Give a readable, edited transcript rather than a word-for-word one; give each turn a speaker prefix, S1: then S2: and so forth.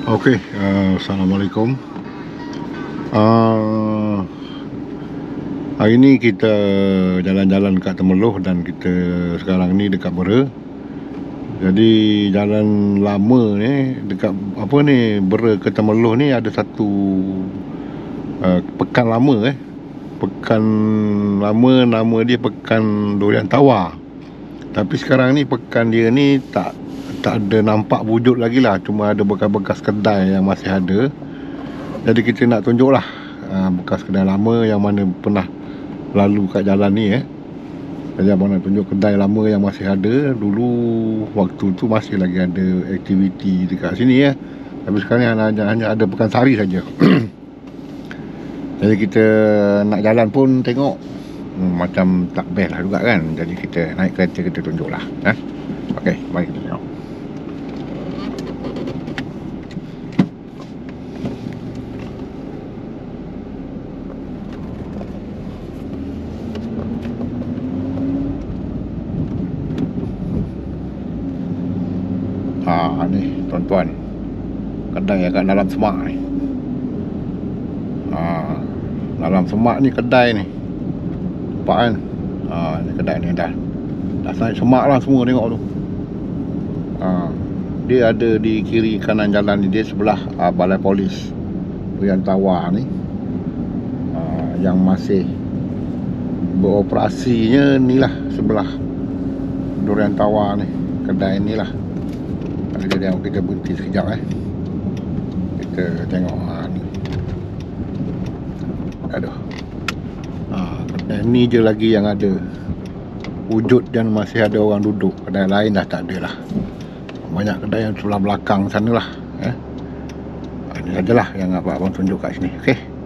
S1: Okey, Assalamualaikum. Uh, Hari ni kita jalan-jalan kat Temerloh dan kita sekarang ni dekat Bera. Jadi jalan lama ni dekat apa ni, Bera ke Temerloh ni ada satu pekan lama Pekan lama, nama dia Pekan Durian Tawar. Tapi sekarang ni pekan dia ni tak ada nampak wujud lagi lah. Cuma ada bekas-bekas kedai yang masih ada. Jadi kita nak tunjuk lah bekas kedai lama yang mana pernah lalu kat jalan ni Jadi abang nak tunjuk kedai lama yang masih ada. Dulu waktu tu masih lagi ada aktiviti dekat sini Tapi sekarang ni hanya ada Pekansari saja. Jadi kita nak jalan pun tengok macam tak best lah juga kan. Jadi kita naik kereta, kita tunjuk lah Okey, mari kita tengok. Ni tuan-tuan, kedai agak dalam semak ni. Dalam semak ni kedai ni. Nampak kan? Ni kedai ni dah naik semak lah semua, tengok tu. Dia ada di kiri kanan jalan ni. Dia sebelah balai polis Durian Tawar ni. Yang masih beroperasinya ni lah, sebelah Durian Tawar ni, kedai ni lah. Kita berhenti sekejap kita tengok ni. Aduh, kedai ni je lagi yang ada wujud dan masih ada orang duduk. Kedai lain dah tak ada lah. Banyak kedai yang sebelah belakang sana lah. Ini sajalah yang abang tunjuk kat sini. Okey.